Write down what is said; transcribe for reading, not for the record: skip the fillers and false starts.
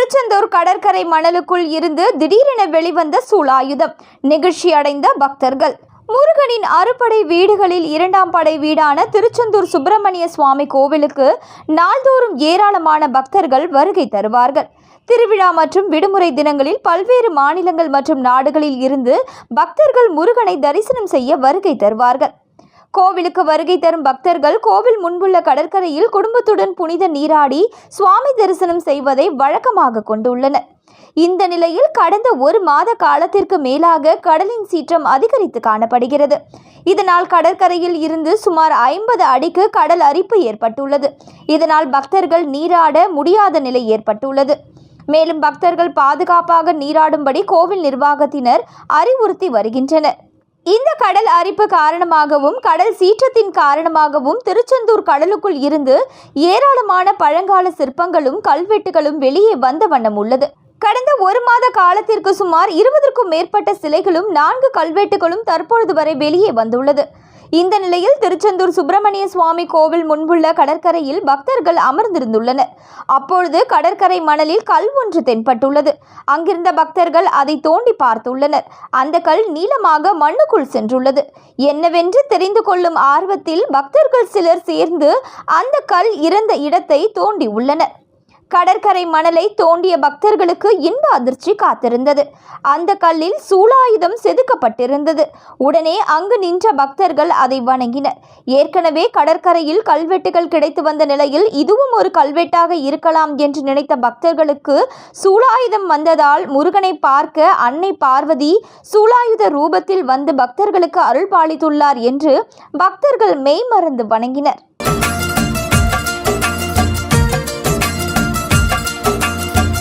திருச்செந்தூர் கடற்கரை மணலுக்குள் இருந்து திடீரென வெளிவந்த சூலாயுதம். நெகிழ்ச்சி அடைந்த பக்தர்கள். முருகனின் அறுபடை வீடுகளில் இரண்டாம் படை வீடான திருச்செந்தூர் சுப்பிரமணிய சுவாமி கோவிலுக்கு நாள்தோறும் ஏராளமான பக்தர்கள் வருகை தருவார்கள். திருவிழா மற்றும் விடுமுறை தினங்களில் பல்வேறு மாநிலங்கள் மற்றும் நாடுகளில் இருந்து பக்தர்கள் முருகனை தரிசனம் செய்ய வருகை தருவார்கள். கோவிலுக்கு வருகை தரும் பக்தர்கள் கோவில் முன்புள்ள கடற்கரையில் குடும்பத்துடன் புனித நீராடி சுவாமி தரிசனம் செய்வதை வழக்கமாக கொண்டுள்ளனர். இந்த நிலையில் கடந்த ஒரு மாத காலத்திற்கு மேலாக கடலின் சீற்றம் அதிகரித்து காணப்படுகிறது. இதனால் கடற்கரையில் இருந்து சுமார் 50 அடிக்கு கடல் அரிப்பு ஏற்பட்டுள்ளது. இதனால் பக்தர்கள் நீராட முடியாத நிலை ஏற்பட்டுள்ளது. மேலும் பக்தர்கள் பாதுகாப்பாக நீராடும்படி கோவில் நிர்வாகத்தினர் அறிவுறுத்தி வருகின்றனர். இந்த கடல் அரிப்பு காரணமாகவும் கடல் சீற்றத்தின் காரணமாகவும் திருச்செந்தூர் கடலுக்குள் இருந்து ஏராளமான பழங்கால சிற்பங்களும் கல்வெட்டுகளும் வெளியே வந்த வண்ணம் உள்ளது. கடந்த ஒரு மாத காலத்திற்கு சுமார் 20க்கும் மேற்பட்ட சிலைகளும் 4 கல்வெட்டுகளும் தற்பொழுது வரை வெளியே வந்துள்ளது. இந்த நிலையில் திருச்செந்தூர் சுப்பிரமணிய சுவாமி கோவில் முன்புள்ள கடற்கரையில் பக்தர்கள் அமர்ந்திருந்துள்ளனர். அப்பொழுது கடற்கரை மணலில் கல் ஒன்று தென்பட்டுள்ளது. அங்கிருந்த பக்தர்கள் அதை தோண்டி பார்த்துள்ளனர். அந்த கல் நீளமாக மண்ணுக்குள் சென்றுள்ளது. என்னவென்று தெரிந்து கொள்ளும் ஆர்வத்தில் பக்தர்கள் சிலர் சேர்ந்து அந்த கல் இறந்த இடத்தை தோண்டி உள்ளனர். கடற்கரை மணலை தோண்டிய பக்தர்களுக்கு இன்ப அதிர்ச்சி காத்திருந்தது. அந்த கல்லில் சூலாயுதம் செதுக்கப்பட்டிருந்தது. உடனே அங்கு நின்ற பக்தர்கள் அதை வணங்கினர். ஏற்கனவே கடற்கரையில் கல்வெட்டுகள் கிடைத்து வந்த நிலையில் இதுவும் ஒரு கல்வெட்டாக இருக்கலாம் என்று நினைத்த பக்தர்களுக்கு சூலாயுதம் வந்ததால் முருகனை பார்க்க அன்னை பார்வதி சூலாயுத ரூபத்தில் வந்து பக்தர்களுக்கு அருள் பாலித்துள்ளார் என்று பக்தர்கள் மெய்மறந்து வணங்கினர்.